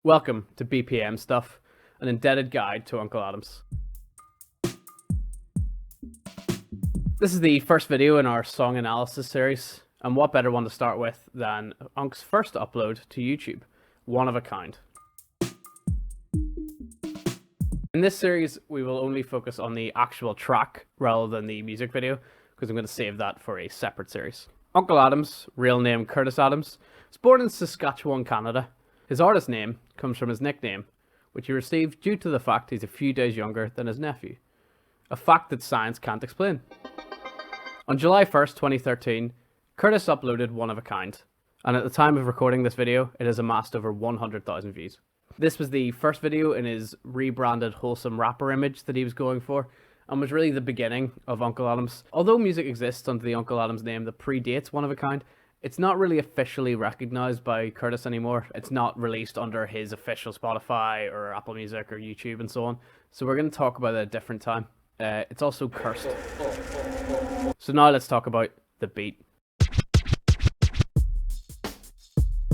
Welcome to BPM Stuff, an indebted guide to Uncle Adams. This is the first video in our song analysis series, and what better one to start with than Unk's first upload to YouTube, One of a Kind. In this series, we will only focus on the actual track rather than the music video, because I'm going to save that for a separate series. Unkle Adams, real name Curtis Adams, was born in Saskatchewan, Canada. His artist name comes from his nickname, which he received due to the fact he's a few days younger than his nephew. A fact that science can't explain. On July 1st, 2013, Curtis uploaded One of a Kind, and at the time of recording this video, it has amassed over 100,000 views. This was the first video in his rebranded wholesome rapper image that he was going for, and was really the beginning of Unkle Adams. Although music exists under the Unkle Adams name that predates One of a Kind, it's not really officially recognized by Curtis anymore. It's not released under his official Spotify or Apple Music or YouTube and so on. So we're going to talk about it at a different time. It's also cursed. So now let's talk about the beat.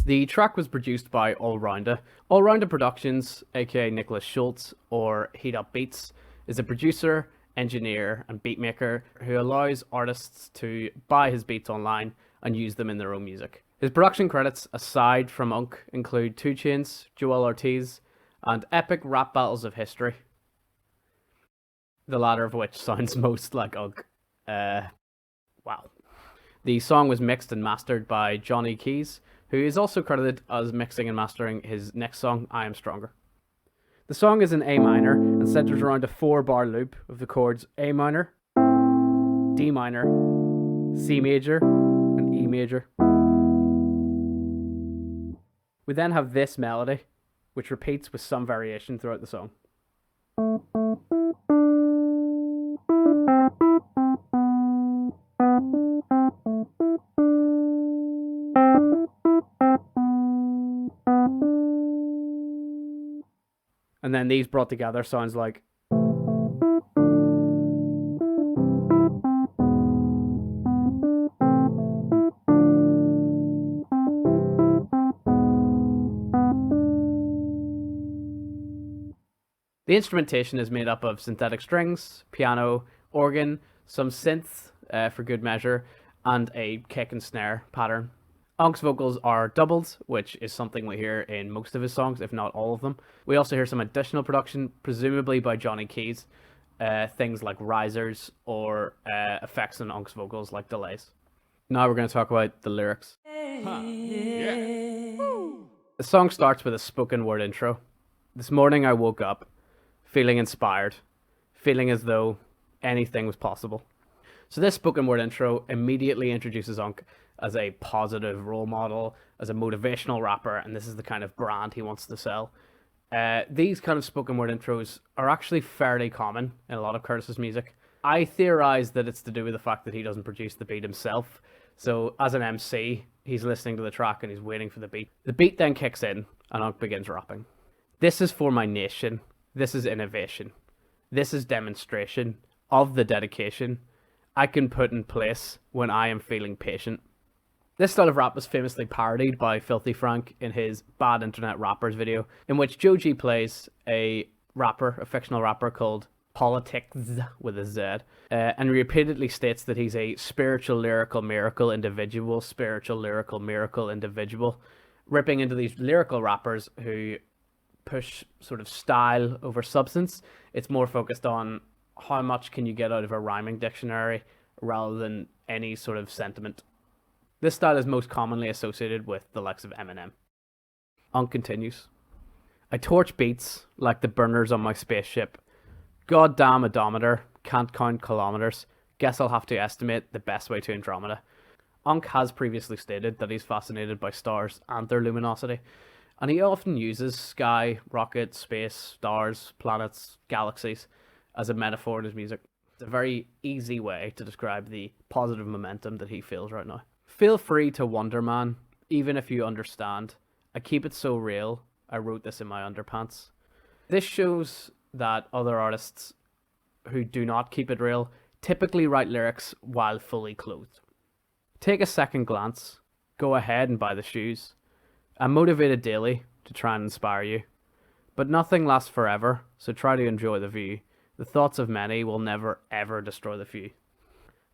The track was produced by Allrounder. Allrounder Productions, aka Nicholas Schultz, or Heat Up Beats, is a producer, engineer, and beatmaker who allows artists to buy his beats online and use them in their own music. His production credits, aside from Unk, include 2 Chainz, Joel Ortiz, and epic rap battles of history. The latter of which sounds most like Unk. Wow. The song was mixed and mastered by Johnny Keys, who is also credited as mixing and mastering his next song, I Am Stronger. The song is in A minor and centers around a 4-bar loop of the chords A minor, D minor, C major, and E major. We then have this melody, which repeats with some variation throughout the song. And then these brought together sounds like. The instrumentation is made up of synthetic strings, piano, organ, some synth for good measure, and a kick and snare pattern. Unk's vocals are doubled, which is something we hear in most of his songs, if not all of them. We also hear some additional production, presumably by Johnny Keys, things like risers or effects on Unk's vocals like delays. Now we're going to talk about the lyrics. Yeah. The song starts with a spoken word intro. This morning I woke up, feeling inspired, feeling as though anything was possible. So this spoken word intro immediately introduces Unk as a positive role model, as a motivational rapper, and this is the kind of brand he wants to sell. These kind of spoken word intros are actually fairly common in a lot of Curtis's music. I theorize that it's to do with the fact that he doesn't produce the beat himself. So as an MC, he's listening to the track and he's waiting for the beat. The beat then kicks in and Unk begins rapping. This is for my nation. This is innovation. This is demonstration of the dedication I can put in place when I am feeling patient. This style of rap was famously parodied by Filthy Frank in his Bad Internet Rappers video, in which Joe G plays a rapper, a fictional rapper called Politics with a Z, and repeatedly states that he's a spiritual lyrical miracle individual, ripping into these lyrical rappers who push sort of style over substance. It's more focused on how much can you get out of a rhyming dictionary rather than any sort of sentiment. This style is most commonly associated with the likes of Eminem. Unk continues. I torch beats like the burners on my spaceship. Goddamn odometer, can't count kilometers. Guess I'll have to estimate the best way to Andromeda. Unk has previously stated that he's fascinated by stars and their luminosity, and he often uses sky, rocket, space, stars, planets, galaxies as a metaphor in his music. It's a very easy way to describe the positive momentum that he feels right now. Feel free to wonder, man, even if you understand. I keep it so real, I wrote this in my underpants. This shows that other artists who do not keep it real typically write lyrics while fully clothed. Take a second glance, go ahead and buy the shoes. I'm motivated daily, to try and inspire you. But nothing lasts forever, so try to enjoy the view. The thoughts of many will never ever destroy the few.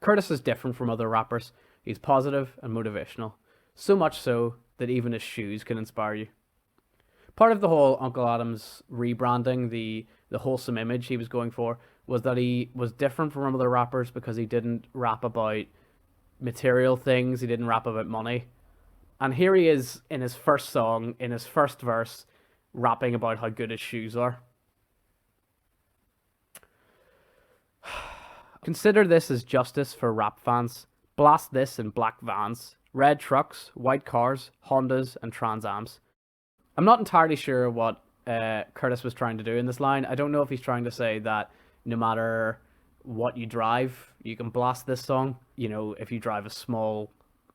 Curtis is different from other rappers. He's positive and motivational. So much so that even his shoes can inspire you. Part of the whole Unkle Adams rebranding, the wholesome image he was going for, was that he was different from other rappers because he didn't rap about material things, he didn't rap about money. And here he is in his first song, in his first verse, rapping about how good his shoes are. Consider this as justice for rap fans. Blast this in black vans, red trucks, white cars, Hondas, and Trans Ams. I'm not entirely sure what Curtis was trying to do in this line. I don't know if he's trying to say that no matter what you drive, you can blast this song. You know, if you drive a small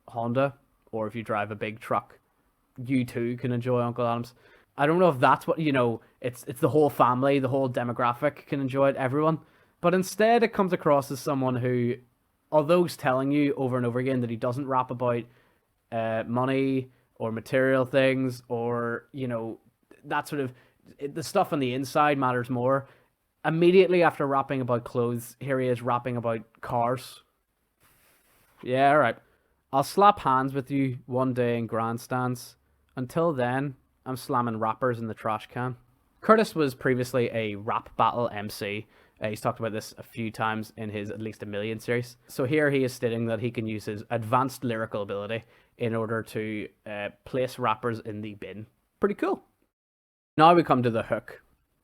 Honda or if you drive a big truck, you too can enjoy Unkle Adams. I don't know if that's what, you know, it's the whole family, the whole demographic can enjoy it, everyone. But instead it comes across as someone who, although he's telling you over and over again that he doesn't rap about money or material things or, you know, that sort of, the stuff on the inside matters more. Immediately after rapping about clothes, here he is rapping about cars. Yeah, alright. I'll slap hands with you one day in grandstands. Until then, I'm slamming rappers in the trash can. Curtis was previously a rap battle MC. He's talked about this a few times in his At Least a Million series. So here he is stating that he can use his advanced lyrical ability in order to place rappers in the bin. Pretty cool. Now we come to the hook.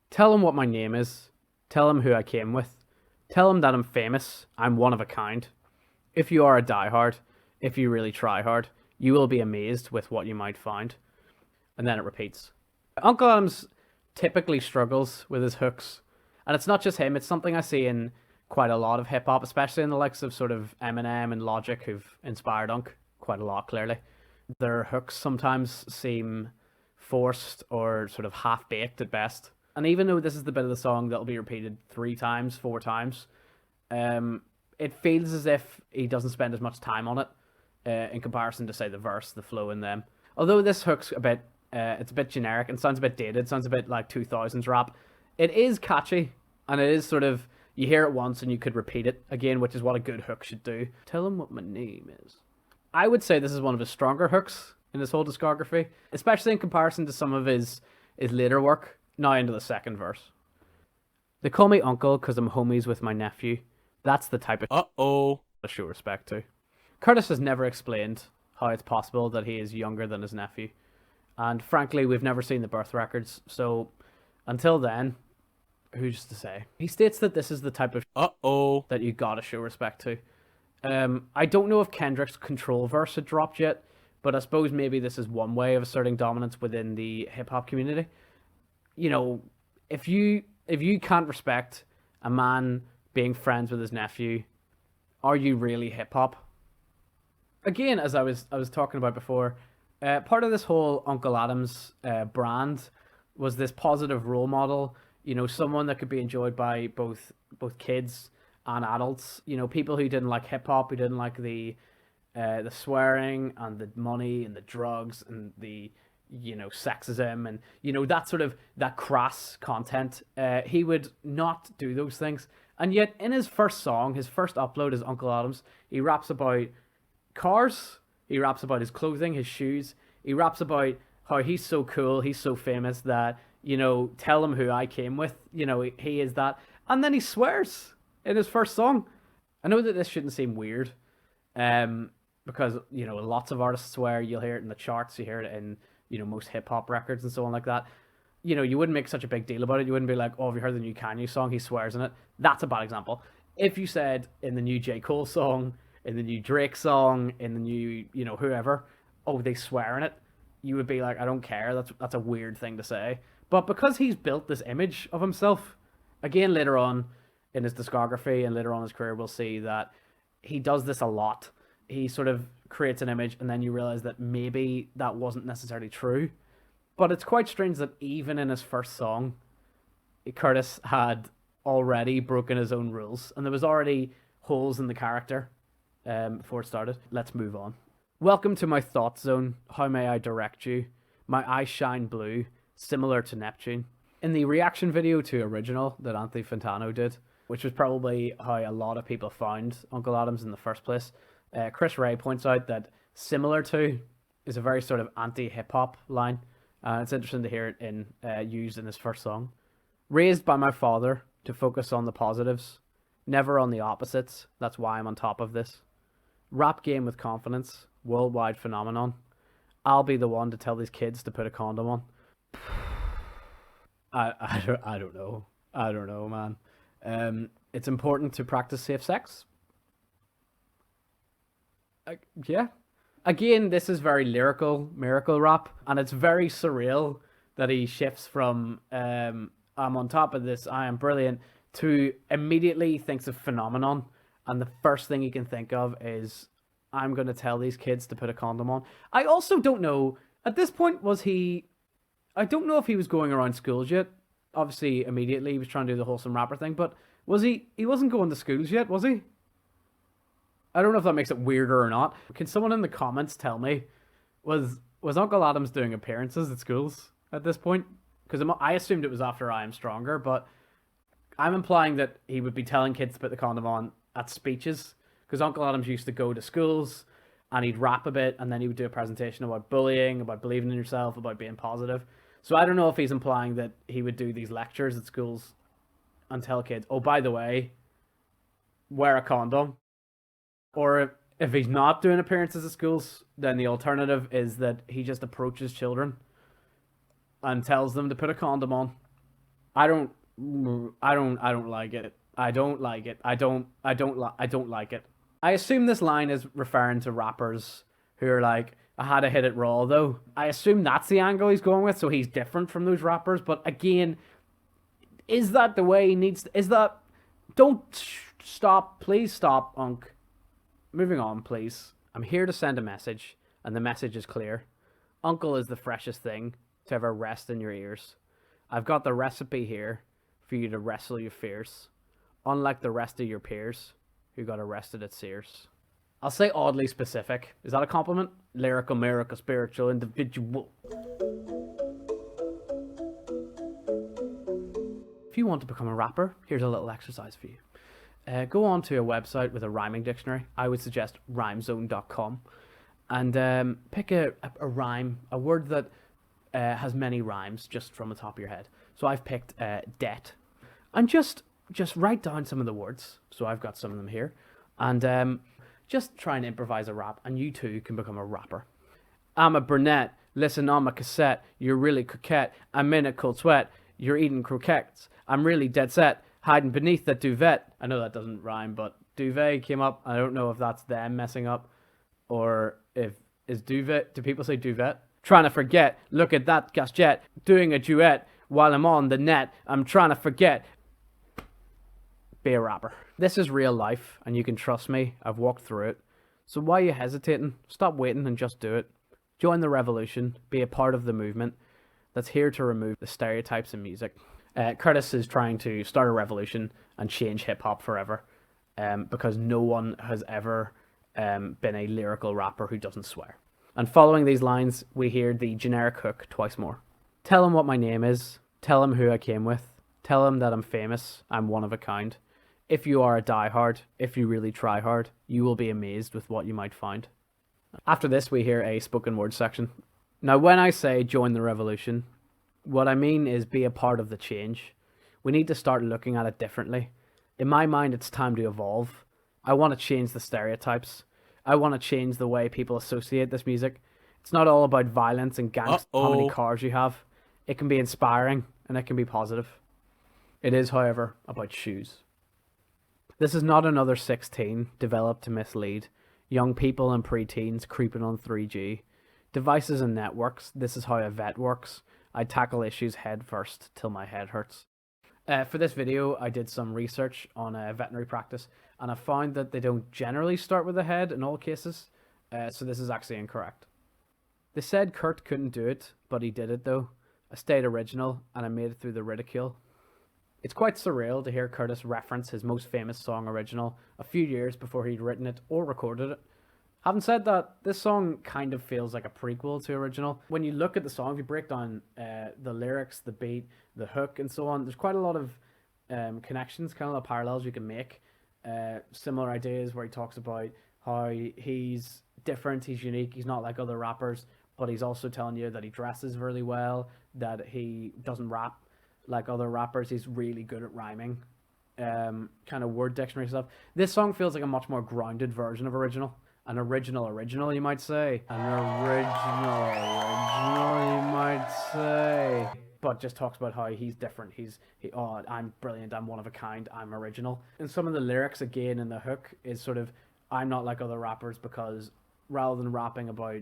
Tell him what my name is. Tell him who I came with. Tell him that I'm famous. I'm one of a kind. If you are a diehard, if you really try hard, you will be amazed with what you might find. And then it repeats. Unkle Adams typically struggles with his hooks. And it's not just him, it's something I see in quite a lot of hip-hop, especially in the likes of sort of Eminem and Logic, who've inspired Unk quite a lot, clearly. Their hooks sometimes seem forced or sort of half-baked at best. And even though this is the bit of the song that'll be repeated 3 times, 4 times, it feels as if he doesn't spend as much time on it in comparison to, say, the verse, the flow in them. Although this hook's a bit, it's a bit generic and sounds a bit dated, sounds a bit like 2000s rap, it is catchy, and it is sort of, you hear it once and you could repeat it again, which is what a good hook should do. Tell him what my name is. I would say this is one of his stronger hooks in his whole discography, especially in comparison to some of his later work. Now into the second verse. They call me uncle because I'm homies with my nephew. That's the type of I show respect to. Curtis has never explained how it's possible that he is younger than his nephew. And frankly, we've never seen the birth records, so until then, who's to say? He states that this is the type of that you gotta show respect to. I don't know if Kendrick's Control verse had dropped yet, but I suppose maybe this is one way of asserting dominance within the hip-hop community. You know, if you can't respect a man being friends with his nephew, are you really hip-hop? Again, as I was talking about before, part of this whole Unkle Adams brand was this positive role model, you know, someone that could be enjoyed by both kids and adults, you know, people who didn't like hip-hop, who didn't like the swearing and the money and the drugs and the, you know, sexism and, you know, that sort of, that crass content. He would not do those things. And yet in his first song, his first upload is Unkle Adams, he raps about cars, he raps about his clothing, his shoes, he raps about how he's so cool, he's so famous that, you know, tell him who I came with, you know, he is that. And then he swears in his first song. I know that this shouldn't seem weird, because, you know, lots of artists swear. You'll hear it in the charts, you hear it in, you know, most hip-hop records and so on like that. You know, you wouldn't make such a big deal about it. You wouldn't be like, oh, have you heard the new Kanye song? He swears in it. That's a bad example. If you said in the new J. Cole song, in the new Drake song, in the new, you know, whoever, oh, they swear in it, you would be like, I don't care. That's a weird thing to say. But because he's built this image of himself, again, later on in his discography and later on in his career, we'll see that he does this a lot. He sort of creates an image and then you realize that maybe that wasn't necessarily true. But it's quite strange that even in his first song, Curtis had already broken his own rules and there was already holes in the character before it started. Let's move on. Welcome to my thought zone. How may I direct you? My eyes shine blue, similar to Neptune. In the reaction video to Original that Anthony Fantano did, which was probably how a lot of people found Unkle Adams in the first place, Chris Ray points out that similar to is a very sort of anti-hip-hop line. It's interesting to hear it used in his first song. Raised by my father to focus on the positives, never on the opposites. That's why I'm on top of this. Rap game with confidence, worldwide phenomenon. I'll be the one to tell these kids to put a condom on. I don't know. I don't know, man. It's important to practice safe sex. Yeah. Again, this is very lyrical, miracle rap, and it's very surreal that he shifts from I'm on top of this, I am brilliant, to immediately thinks of phenomenon, and the first thing he can think of is I'm going to tell these kids to put a condom on. I also don't know, at this point, I don't know if he was going around schools yet. Obviously, immediately he was trying to do the wholesome rapper thing, but he wasn't going to schools yet, was he? I don't know if that makes it weirder or not. Can someone in the comments tell me, was Unkle Adams doing appearances at schools at this point? Because I assumed it was after I Am Stronger, but I'm implying that he would be telling kids to put the condom on at speeches. Because Unkle Adams used to go to schools and he'd rap a bit and then he would do a presentation about bullying, about believing in yourself, about being positive. So I don't know if he's implying that he would do these lectures at schools and tell kids, oh, by the way, wear a condom. Or if he's not doing appearances at schools, then the alternative is that he just approaches children and tells them to put a condom on. I don't like it. I don't like it. I don't like it. I assume this line is referring to rappers who are like, I had to hit it raw though. I assume that's the angle he's going with, so he's different from those rappers. But again, is that the way he needs to, don't stop, please stop, Unk. Moving on, please. I'm here to send a message, and the message is clear. Uncle is the freshest thing to ever rest in your ears. I've got the recipe here for you to wrestle your fears, unlike the rest of your peers who got arrested at Sears. I'll say oddly specific. Is that a compliment? Lyrical, miracle, spiritual, individual. If you want to become a rapper, here's a little exercise for you. Go on to a website with a rhyming dictionary. I would suggest rhymezone.com. And pick a rhyme, a word that has many rhymes just from the top of your head. So I've picked debt. And just write down some of the words. So I've got some of them here. And just try and improvise a rap. And you too can become a rapper. I'm a brunette. Listen on my cassette. You're really coquette. I'm in a cold sweat. You're eating croquettes. I'm really dead set. Hiding beneath that duvet. I know that doesn't rhyme, but duvet came up. I don't know if that's them messing up or if is duvet. Do people say duvet? Trying to forget. Look at that gas jet. Doing a duet while I'm on the net. I'm trying to forget. Be a rapper. This is real life, and you can trust me. I've walked through it. So why are you hesitating? Stop waiting and just do it. Join the revolution. Be a part of the movement that's here to remove the stereotypes in music. Curtis is trying to start a revolution and change hip-hop forever because no one has ever been a lyrical rapper who doesn't swear. And following these lines, we hear the generic hook twice more. Tell him what my name is. Tell him who I came with. Tell him that I'm famous. I'm one of a kind. If you are a diehard, if you really try hard, you will be amazed with what you might find. After this, we hear a spoken word section. Now, when I say join the revolution, what I mean is be a part of the change. We need to start looking at it differently. In my mind, it's time to evolve. I want to change the stereotypes. I want to change the way people associate this music. It's not all about violence and gangs, how many cars you have. It can be inspiring and it can be positive. It is, however, about shoes. This is not another 16 developed to mislead. Young people and preteens creeping on 3G. Devices and networks, this is how a vet works. I tackle issues head first till my head hurts. For this video, I did some research on veterinary practice, and I found that they don't generally start with the head in all cases, so this is actually incorrect. They said Kurt couldn't do it, but he did it though. I stayed original, and I made it through the ridicule. It's quite surreal to hear Curtis reference his most famous song Original a few years before he'd written it or recorded it. Having said that, this song kind of feels like a prequel to original. When you look at the song, if you break down the lyrics, the beat, the hook, and so on, there's quite a lot of connections, kind of like parallels you can make. Similar ideas where he talks about how he's different, he's unique, he's not like other rappers, but he's also telling you that he dresses really well, that he doesn't rap like other rappers, he's really good at rhyming, kind of word dictionary stuff. This song feels like a much more grounded version of original. An original, you might say. An original, you might say. But just talks about how he's different. Oh, I'm brilliant, I'm one of a kind, I'm original. And some of the lyrics, again, in the hook, is sort of, I'm not like other rappers because rather than rapping about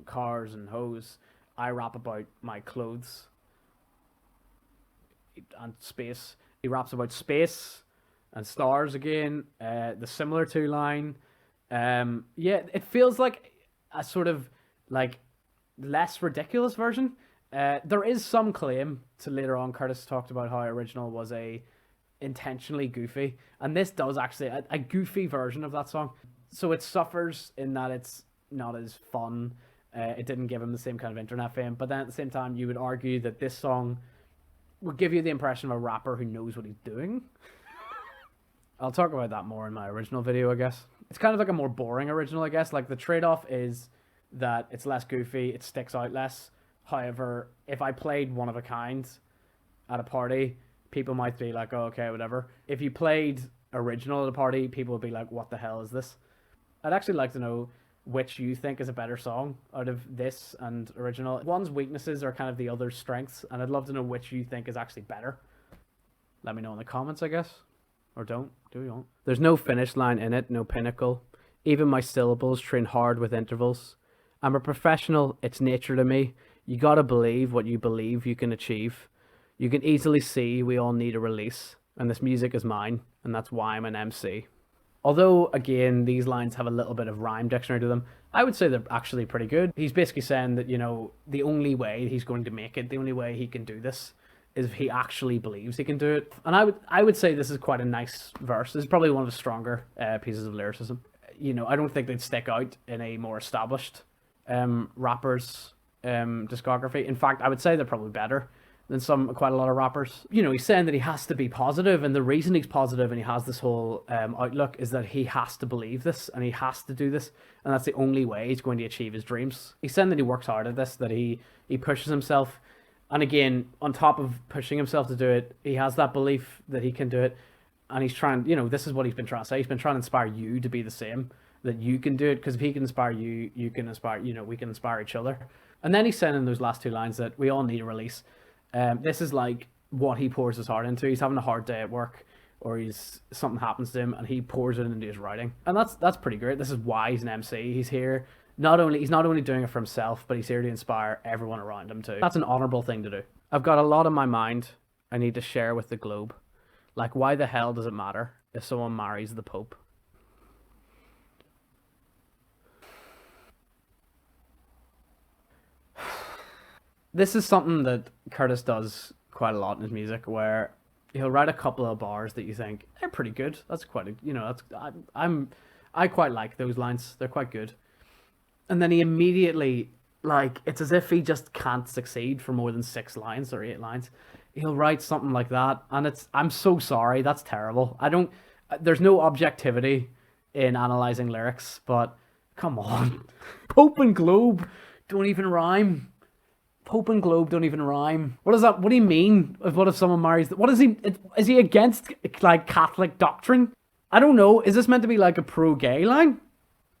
cars and hoes, I rap about my clothes and space. He raps about space and stars again. The similar two line. Yeah, it feels like a sort of like less ridiculous version. There is some claim to later on. Curtis talked about how original was a intentionally goofy, and this does actually a goofy version of that song. So it suffers in that it's not as fun. It didn't give him the same kind of internet fame, but then at the same time, you would argue that this song would give you the impression of a rapper who knows what he's doing. I'll talk about that more in my original video, I guess. It's kind of like a more boring original, I guess. Like, the trade-off is that it's less goofy, it sticks out less. However, if I played One of a Kind at a party, people might be like, oh, okay, whatever. If you played original at a party, people would be like, what the hell is this? I'd actually like to know which you think is a better song out of this and original. One's weaknesses are kind of the other's strengths, and I'd love to know which you think is actually better. Let me know in the comments, I guess. Or don't. Do you want? There's no finish line in it, no pinnacle. Even my syllables train hard with intervals. I'm a professional, it's nature to me. You gotta believe what you believe you can achieve. You can easily see we all need a release, and this music is mine, and that's why I'm an MC. Although, again, these lines have a little bit of rhyme dictionary to them, I would say they're actually pretty good. He's basically saying that, you know, the only way he's going to make it, the only way he can do this, is if he actually believes he can do it. And I would say this is quite a nice verse. This is probably one of the stronger pieces of lyricism. You know, I don't think they'd stick out in a more established rapper's discography. In fact, I would say they're probably better than quite a lot of rappers. You know, he's saying that he has to be positive, and the reason he's positive and he has this whole outlook is that he has to believe this and he has to do this, and that's the only way he's going to achieve his dreams. He's saying that he works hard at this, that he pushes himself, and again, on top of pushing himself to do it, he has that belief that he can do it, and he's trying, you know, this is what he's been trying to say. He's been trying to inspire you to be the same, that you can do it, because if he can inspire you, you can inspire, you know, we can inspire each other. And then he's saying in those last two lines that we all need a release. This is like what he pours his heart into. He's having a hard day at work, or something happens to him, and he pours it into his writing, and that's pretty great. This is why he's an MC. He's here he's not only doing it for himself, but he's here to inspire everyone around him too. That's an honorable thing to do. I've got a lot on my mind I need to share with the globe. Like, why the hell does it matter if someone marries the Pope? This is something that Curtis does quite a lot in his music, where he'll write a couple of bars that you think they're pretty good. That's quite a, you know, I quite like those lines. They're quite good. And then he immediately, like, it's as if he just can't succeed for more than 6 lines or 8 lines. He'll write something like that, and I'm so sorry, that's terrible. There's no objectivity in analyzing lyrics, but come on. Pope and Globe don't even rhyme. Pope and Globe don't even rhyme. What do you mean? What if someone marries? What is he? Is he against, like, Catholic doctrine? I don't know. Is this meant to be like a pro-gay line?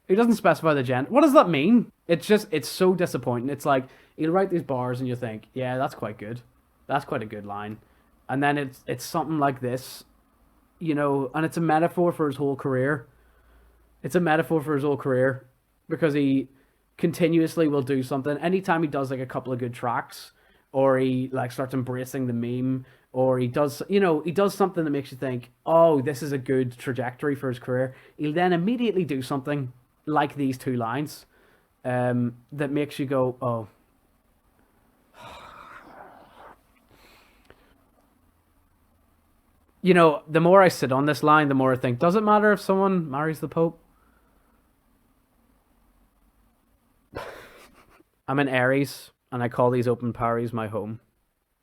He doesn't specify the gender. What does that mean? It's so disappointing. It's like, he'll write these bars and you think, yeah, that's quite good. That's quite a good line. And then it's something like this, you know, and it's a metaphor for his whole career. It's a metaphor for his whole career, because he continuously will do something. Anytime he does like a couple of good tracks, or he like starts embracing the meme, or he does something that makes you think, oh, this is a good trajectory for his career, he'll then immediately do something like these 2 lines that makes you go, oh. You know, the more I sit on this line, the more I think, does it matter if someone marries the Pope? I'm in Aries, and I call these open parries my home.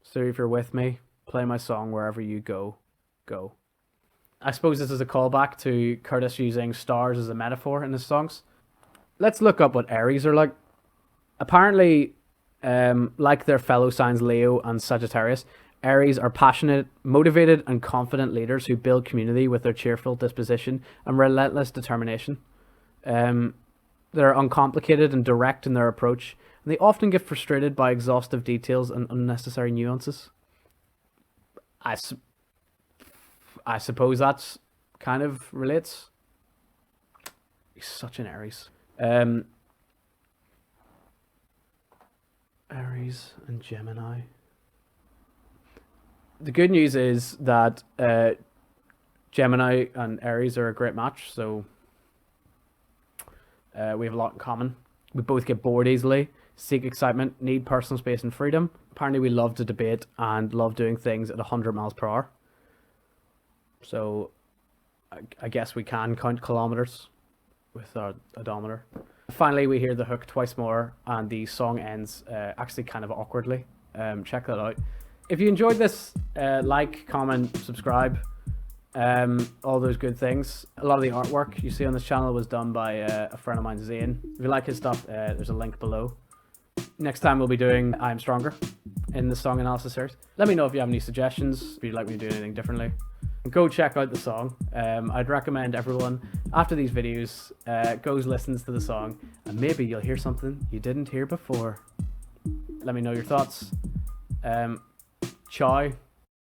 So if you're with me, play my song wherever you go. Go. I suppose this is a callback to Curtis using stars as a metaphor in his songs. Let's look up what Aries are like. Apparently, like their fellow signs Leo and Sagittarius, Aries are passionate, motivated, and confident leaders who build community with their cheerful disposition and relentless determination. They're uncomplicated and direct in their approach, and they often get frustrated by exhaustive details and unnecessary nuances. I suppose that's kind of relates. He's such an Aries. Aries and Gemini. The good news is that Gemini and Aries are a great match, so we have a lot in common. We both get bored easily, seek excitement, need personal space and freedom. Apparently we love to debate and love doing things at 100 miles per hour. So I guess we can count kilometers with our odometer. Finally, we hear the hook twice more, and the song ends actually kind of awkwardly. Check that out. If you enjoyed this, like, comment, subscribe, all those good things. A lot of the artwork you see on this channel was done by a friend of mine, Zane. If you like his stuff, there's a link below. Next time we'll be doing I Am Stronger in the song analysis series. Let me know if you have any suggestions, if you'd like me to do anything differently. And go check out the song. I'd recommend everyone, after these videos, goes listens to the song, and maybe you'll hear something you didn't hear before. Let me know your thoughts. Ciao.